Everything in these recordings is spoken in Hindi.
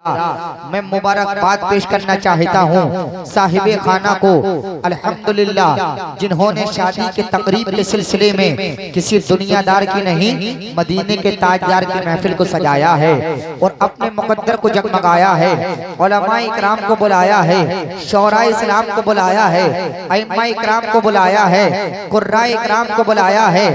मैं मुबारकबाद पेश करना चाहता हूँ साहिबे खाना को अल्हम्दुलिल्लाह, जिन्होंने शादी के तकरीब के सिलसिले में किसी दुनियादार की नहीं मदीने के ताजदार की महफिल को सजाया है और अपने मुकद्दर को जगमगाया है। उलमा इकराम को बुलाया है, शौरा इस्लाम को बुलाया है, अइम्मा इकराम को बुलाया है, कुर्रा इकराम को बुलाया है।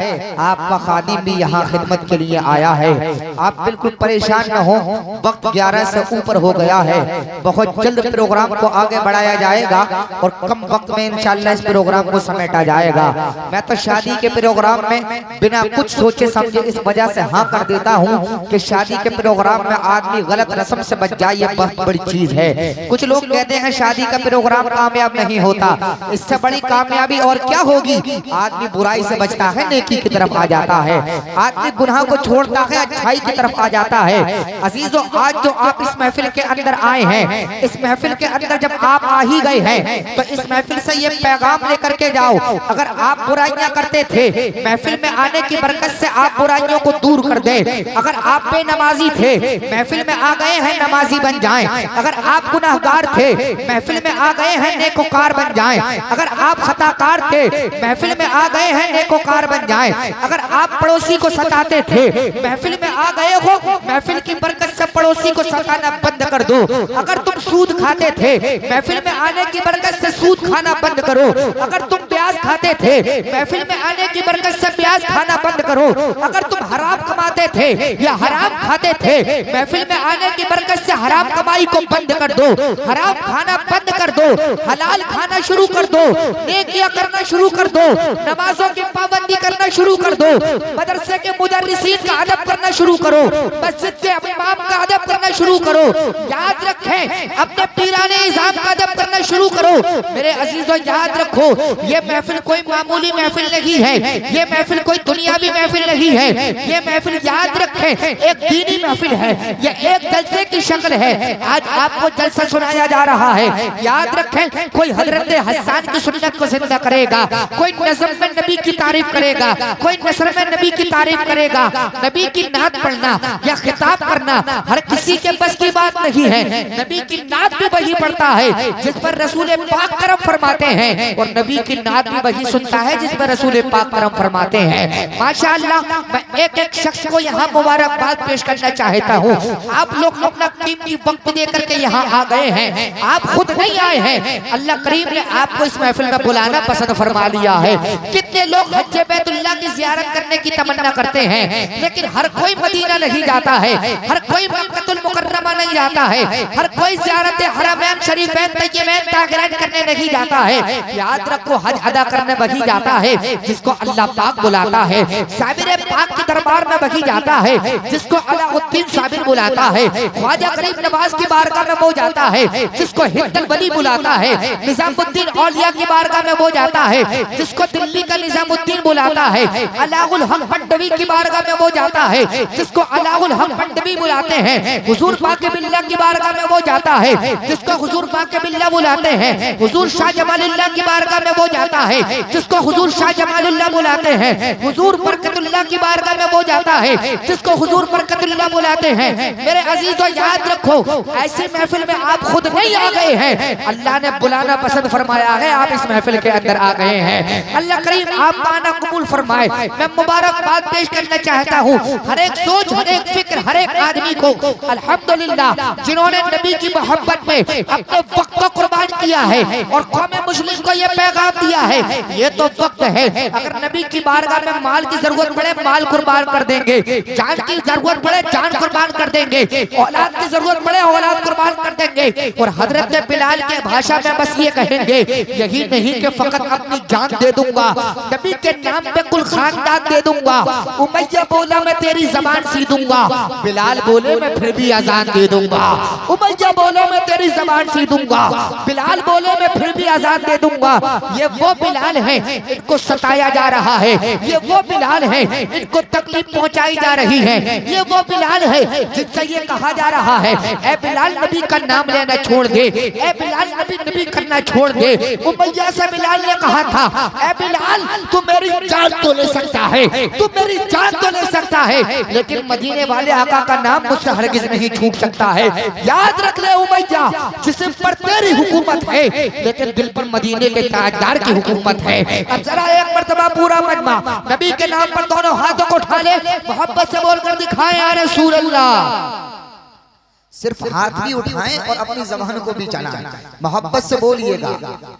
आपका खादिम भी यहाँ खिदमत के लिए आया है। आप बिल्कुल परेशान न हो, वक्त 11 से ऊपर हो गया है। बहुत जल्द प्रोग्राम को आगे बढ़ाया जाएगा और कम वक्त में इंशाअल्लाह इस प्रोग्राम को समेटा जाएगा। मैं तो शादी के प्रोग्राम में बिना कुछ सोचे समझे इस वजह से हाँ कर देता हूँ कि शादी के प्रोग्राम में आदमी गलत रस्म से बच जाए, ये बहुत बड़ी चीज है। कुछ लोग कहते हैं शादी का प्रोग्राम कामयाब नहीं होता, इससे बड़ी कामयाबी और क्या होगी। आदमी बुराई से बचता है, नेकी की तरफ आ जाता है। आदमी गुनाह को छोड़ता है, अच्छाई की तरफ आ जाता है। अजीजों, आज जो आप इस महफिल के अंदर आए हैं, इस महफिल के अंदर जब आप आ ही गए हैं तो इस महफिल से ये पैगाम लेकर के जाओ। अगर आप बुराइयां करते थे, महफिल में आने की बरकत से आप बुराइयों को दूर कर दे। अगर आप बेनमाजी थे, महफिल में आ गए हैं नमाजी बन जाएं। अगर आप गुनाहगार थे, महफिल में आ गए हैं नेकोकार बन जाएं। अगर आप खताकार थे, महफिल में आ गए हैं नेकोकार बन जाएं। अगर आप पड़ोसी को सताते थे, महफिल में आ गए हो, महफिल की बरकत से पड़ोसी को सताना बंद कर दो। अगर तुम सूद खाते थे, महफिल में आने की बरकत से सूद खाना बंद करो। अगर तुम प्याज खाते थे, महफिल में आने की बरकत से प्याज खाना बंद करो। अगर तुम हराम कमाते थे या हराम खाते थे, महफिल में आने की बरकत से हराम कमाई को बंद कर दो, हराम खाना बंद कर दो, हलाल खाना शुरू कर दो, नेकियां करना शुरू कर दो, नमाजों की पाबंदी करना शुरू कर दो, मदरसे के मुदर्रिसीन का अदब करना शुरू करो, मस्जिद के इमाम का अदब करना शुरू करो। याद रखें, अपने पीराने इज़ाम का अदब करना शुरू करो। मेरे अजीजों, याद रखो, ये महफिल कोई मामूली महफिल नहीं है, ये महफिल कोई दुनियावी महफिल नहीं है। ये महफिल, याद रखें, एक दीनी महफिल है, ये एक जलसे की शक्ल है। आज आपको जलसा सुनाया जा रहा है। याद रखें, कोई हजरत हसन की सुन्नत को जिंदा करेगा, कोई नज़्म में नबी की तारीफ करेगा, कोई नसर में नबी की तारीफ करेगा। नबी की नात पढ़ना या खिताब करना हर किसी के बस की बात नहीं है। नबी की नात भी वही पढ़ता है जिस पर रसूल पाक करम फरमाते हैं, और नबी की नात भी वही सुनता है जिस पर रसूल पाक करम फरमाते हैं। माशाअल्लाह, मैं एक एक शख्स को यहाँ मुबारकबाद पेश करना चाहता हूँ। आप लोग अपना कीमती वक्त दे करके यहाँ आ गए हैं, आप खुद नहीं आए हैं। अल्लाह करीम ने आपको इस महफिल में बुलाना पसंद फरमा लिया है। कितने लोग हज्जे बैतुल्लाह की ज़ियारत करने की तमन्ना करते हैं, लेकिन हर कोई मदीना नहीं जाता है, हर कोई मक्कतुल मुकर्रमा नहीं जाता है, हर कोई ज़ियारत हरमैन शरीफैन तय्यबैन ताहिरैन करने नहीं जाता है। याद रखो, हज अदा करने वही जाता है जिसको अल्लाह पाक बुलाता है। साबिर पाक के दरबार में वही जाता है जिसको अलाउद्दीन साबिर बुलाता है। ख्वाजा गरीब नवाज की बारगाह में वो जाता है जिसको हिंदल वली बुलाता है। निजामुद्दीन औलिया की बारगाह में वो जाता है जिसको दिल्ली का निजामुद्दीन बुलाता है। अलाउल हक मंडवी की बारगाह में वो जाता है जिसको अलाउल हक मंडवी बुलाते हैं। हुजूर पाक बिल्ला की बारगाह में वो जाता है जिसको हुजूर पाक बिल्ला बुलाते हैं। हुजूर शाह जमालुल्लाह की बारगाह में वो जाता है जिसको हुजूर शाह जमालुल्लाह बुलाते हैं। हुजूर बरकतुल्लाह की बारगाह में वो जाता है जिसको हुजूर बरकतुल्लाह बुलाते हैं। मेरे अजीजों, याद रखो, ऐसी महफिल में आप खुद नहीं आ गए हैं, अल्लाह ने बुलाना पसंद फरमाया है। आप इस महफिल के अंदर आ गए हैं। अल्लाह करीम आप माना कबूल फरमाए। मैं मुबारकबाद पेश करना चाहता हूँ हर एक सोच, हर एक फिक्र, हर एक आदमी को अल्हम्दुलिल्लाह, जिन्होंने नबी की मोहब्बत में अपने वक्त को कुर्बान किया है और कौम मुस्लिम को ये पैगाम दिया है। ये तो वक्त है, अगर नबी की बारगाह में माल की जरूरत पड़े माल कुर्बान कर देंगे, जान की जरूरत पड़े जान कुर्बान कर देंगे, औलाद की जरूरत पड़े औलाद कुर्बान कर देंगे। और हजरत बिलाल के भाषा में बस ये कहेंगे, यही नहीं कि फकत अपनी जान दे दूंगा, नबी के नाम पे कुल खानदान दे दूंगा। उमैया बोला मैं तेरी जबान सी दूंगा, बिलाल बोले मैं फिर भी अजान दे दूंगा। उमैया बोले मैं तेरी जबान सी दूंगा, बिलाल बोले मैं फिर भी अजान दे दूंगा। ये वो बिलाल है इनको सताया जा रहा है, ये वो बिलाल है इनको तकलीफ पहुंचाई जा रही है, ये वो बिलाल है जिससे ये कहा जा रहा है, ए बिलाल नबी का नाम लेना छोड़ दे, ए बिलाल नबी नबी करना छोड़ दे। उमैया से बिलाल ने कहा था, ए बिलाल तू मेरी जान तो ले सकता है, तू मेरी जान तो ले सकता है, लेकिन मदीने वाले आका का नाम मुझसे हरगिज़ हरगिज नहीं छूट सकता है। याद रख ले उमैया, जिस्म पर तेरी हुकूमत है लेकिन दिल पर मदीने के ताजदार की हुकूमत है। अब जरा एक मर्तबा पूरा मजमा नबी के नाम पर दोनों हाथों को उठा ले, मोहब्बत से बोलकर दिखाएं या रसूल अल्लाह। सिर्फ हाथ भी उठाएं और अपनी ज़बान को भी चलाएं। मोहब्बत से बोलिएगा,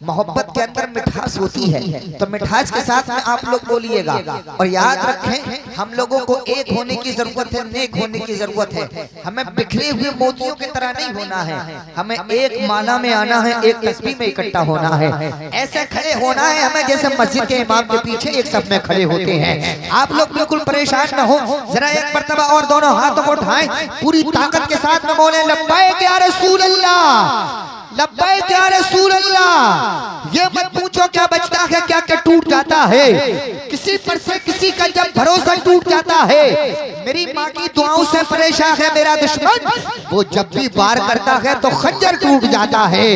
मोहब्बत के अंदर मिठास होती है, तो मिठास के साथ में आप लोग बोलिएगा। और याद रखें, हम लोगों को एक होने की जरूरत है, नेक होने की जरूरत है। हमें बिखरे हुए मोतियों की तरह नहीं होना है, हमें एक माला में आना है, एक तस्बीह में इकट्ठा होना है। ऐसे खड़े होना है हमें जैसे मस्जिद के इमाम के पीछे एक सब में खड़े होते हैं। आप लोग बिल्कुल परेशान न हो, जरा एक मर्तबा और दोनों हाथों को उठाएं, पूरी ताकत के साथ में बोले लब्बैक या रसूल अल्लाह, लब्बैक या रसूल अल्लाह। ये मत पूछो क्या बचता है, क्या क्या टूट जाता है। किसी पर से किसी का जब भरोसा टूट जाता है, मेरी माँ की दुआओं से परेशान है मेरा दुश्मन, वो जब भी वार करता है तो खंजर टूट जाता है।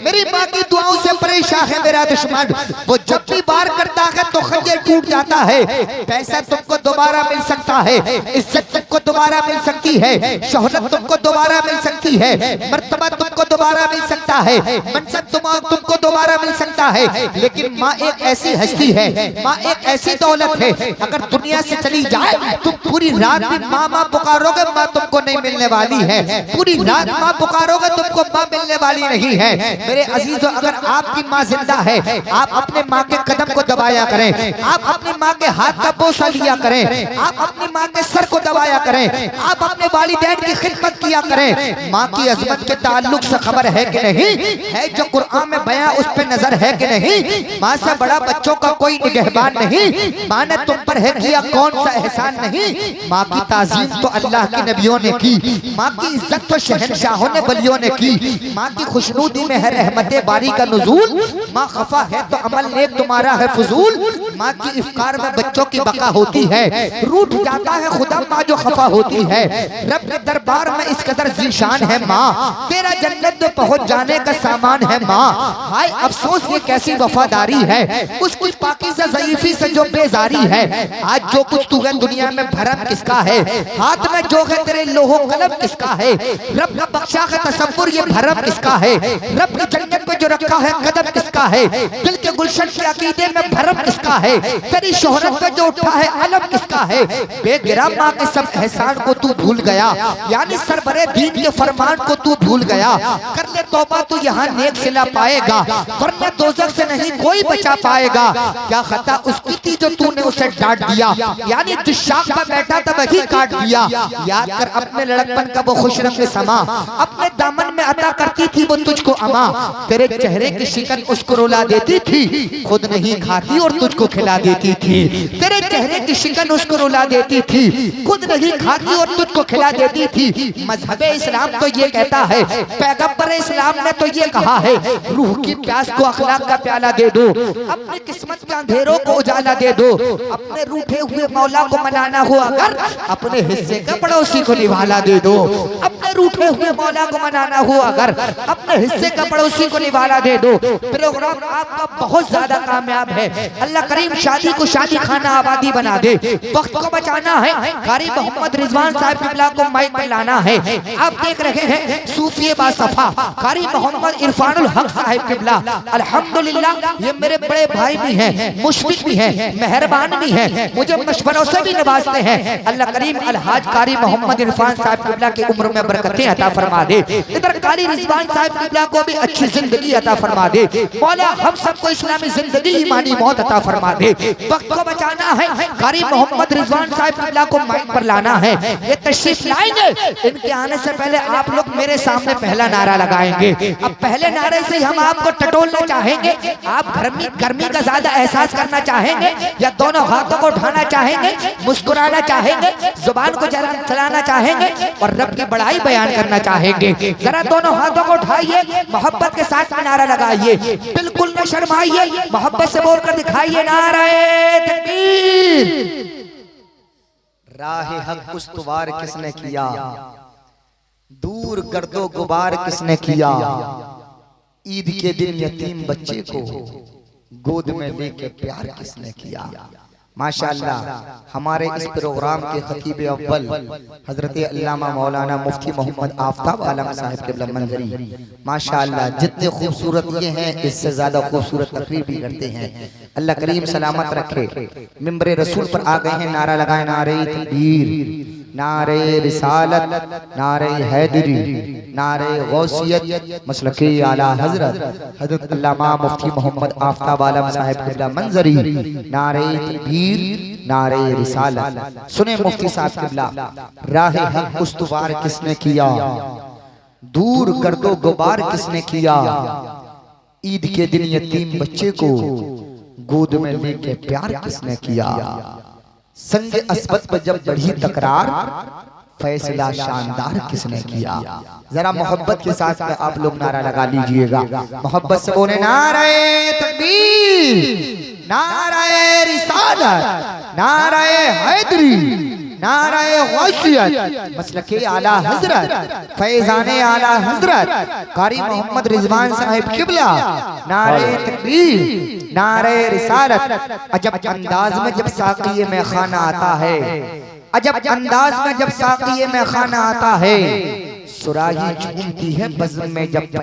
मेरी माँ की दुआओं से परेशान है मेरा दुश्मन, वो जब भी वार करता है तो खंजर टूट जाता है। पैसा तुमको दोबारा मिल सकता है, इज्जत तुमको दोबारा मिल सकती है, शोहरत तुमको दोबारा मिल सकती है, मर्तबा तुमको दोबारा मिल सकता है, मनसब तुमको दोबारा मिल सकता है, लेकिन माँ एक ऐसी हस्ती है, माँ एक ऐसी दौलत है, अगर दुनिया से चली जाए तुम पूरी रात भी माँ माँ पुकारोगे, माँ तुमको नहीं मिलने वाली है। पूरी रात माँ पुकारोगे, तुमको माँ मिलने वाली नहीं है। मेरे अजीजों, अगर आपकी माँ जिंदा है, आप अपने माँ के कदम को दबाया करें, आप अपनी माँ के हाथ का बोसा लिया करें, आप अपनी माँ के सर को दबाया करें, आप अपने वालिदैन की खिदमत किया करें। माँ की अजमत के ताल्लुक से खबर है कि नहीं है, जो कुरान में बयां उस पे नजर है कि नहीं। माँ से बड़ा बच्चों का कोई निगहबान नहीं, माँ ने तुम पर है किया कौन सा एहसान नहीं। माँ की ताज़ीम तो अल्लाह के नबियों ने की, माँ की इज्जत तो शहंशाहों ने वलियों ने की। माँ की खुशनूदी में है रहमते बारी का नुज़ूल, माँ खफा है तो अमल नेक तुम्हारा है फजूल। माँ की इफ्तार में बच्चों की बका होती है, रूठ जाता है खुदा माँ जो खफा होती है। रब के दरबार में इस कदर ज़ीशान है माँ, तेरा जन्नत में पहुँच जाने का सामान है माँ। हाय अफसोस ये कैसी वफादारी है, उसकी पाकीज़ा ज़ईफ़ी से जो बेजारी है। आज जो कुछ तू है दुनिया में भरम किसका है, हाथ में जो है तेरे लोहो कलम किसका है। रब का बख्शा है तसव्वुर ये भरम किसका है, रब की जन्नत में जो रखा है कदम किसका है। दिल के गुलशन के अकीदे में भरम किसका है, तेरी शोहरत में जो उठा है अलम किसका है। बेगिरा माँ के सब एहसान को तू भूल गया, यानी सरबरे दीन के फरमान को तू भूल गया। कर ले तौबा तू यहाँ नेक सिला पाएगा, वरना दोज़ख से नहीं कोई बचा पाएगा। क्या खता उसकी थी जो तूने उसे डांट दिया, यानी जिस शाख पर बैठा था वही काट दिया। याद कर अपने लड़कपन का वो खुश रंग समा, अपने दामन में अता करती थी वो तुझको अमा। तेरे चेहरे की शिकन उसको रुला देती थी, खुद नहीं खाती और तुझको खिला देती थी। तेरे चेहरे की शिकन उसको रुला देती थी, खुद नहीं खाती और तुझको खिला देती थी। मजहब इस्लाम तो ये कहता है, पैगंबर इस्लाम ने तो ये कहा है, रूह की प्यास को अखलाक का प्याला दे दो, अपनी किस्मत के अंधेरों को उजाला दे दो। अपने रूठे हुए मौला को मनाना हो अगर, अपने हिस्से का पड़ोसी को निवाला दे दो। अपने रूठे हुए मौला को मनाना हो अगर, अपने हिस्से का पड़ोसी को निवाला दे दो। प्रोग्राम आपका बहुत ज्यादा कामयाब है, अल्लाह करीम शादी को शादी खाना आबादी बना दे। वक्त को बचाना है, कारी मोहम्मद रिजवान साहब किबला को माइक पर लाना है। आप देख रहे हैं सूफी बासफा कारी मोहम्मद इरफानुल हक साहब किबला, अल्हम्दुलिल्लाह ये मेरे बड़े भाई भी हैं, मुशफिक भी हैं, मेहरबान भी हैं, मुझे मशवरों से भी नवाजते हैं। अल्लाह करीम अलहाज कारी मोहम्मद इरफान साहब किबला की उम्र में बरकतें अता फरमा दे। इधर कारी रिजवान साहब किबला को भी अच्छी जिंदगी अता फरमा दे। मौला हम सबको इस्लामी जिंदगी ईमानी मौत अता फरमा दे। वक्त को बचाना है, कारी मोहम्मद रिजवान साहब किबला को माइक पर लाना है। ये तशरीफ लाएंगे, इनके आने से पहले आप लोग मेरे सामने पहला नारा लगाएंगे। अब पहले नारे से हम आपको टटोलना चाहेंगे। आप गर्मी का ज्यादा एहसास करना चाहेंगे या दोनों हाथों को उठाना चाहेंगे, मुस्कुराना चाहेंगे, जुबान को जरा चलाना चाहेंगे और रब की बड़ाई बयान करना चाहेंगे। जरा दोनों हाथों को उठाइए, मोहब्बत के साथ में नारा लगाइए, बिल्कुल न शर्माइए, मोहब्बत से बोलकर दिखाइए नारे तकबीर। राह हक उस्तवार किसने किया, दूर गर्दो गुबार किसने किया। ईद के दिन यतीम बच्चे को गोद में लेके प्यार किसने किया। माशाअल्लाह हमारे इस प्रोग्राम के खतीब अव्वल हजरत अल्लामा मौलाना मुफ्ती मोहम्मद आफताब आलम साहब क़िबला मंजरी, माशाअल्लाह जितने खूबसूरत ये हैं इससे ज्यादा खूबसूरत तकरीर भी करते हैं। अल्लाह करीम सलामत रखे। मिंबर रसूल पर आ गए हैं, नारा लगाए, नारे तकबीर, नारे रिसालत, नारे हैदरी, नारे गौसियत, मसलके आला हजरत हजरत अल्लामा मुफ्ती मोहम्मद आफताब आलम साहब क़िबला मंजरी, नारे तकबीर, नारे रिसालत। सुने मुफ्ती साहब क़िबला, राहे हक उस्तवार किसने किया, दूर गर्दो गुबार किसने किया, ईद के दिन यतीम बच्चे को गोद में लेके प्यार किसने किया, संग अस्बत पर जब बढ़ी तकरार फैसला शानदार किसने किया। जरा मोहब्बत के साथ में आप लोग नारा लगा लीजिएगा, मोहब्बत से बोले, नारे तकबीर, नारे रिसालत, नारे हैदरी, नारे गौसियत, मसलके आला हजरत फैजाने आला हजरत कारी मोहम्मद रिजवान साहिब क़िबला, नारे तकबीर, नारे रिसालत। अजब अंदाज में जब साक़िए में खाना आता है, अजब अंदाज में जब साक़िए में खाना आता है, सुराही झूमती है बज़्म में जब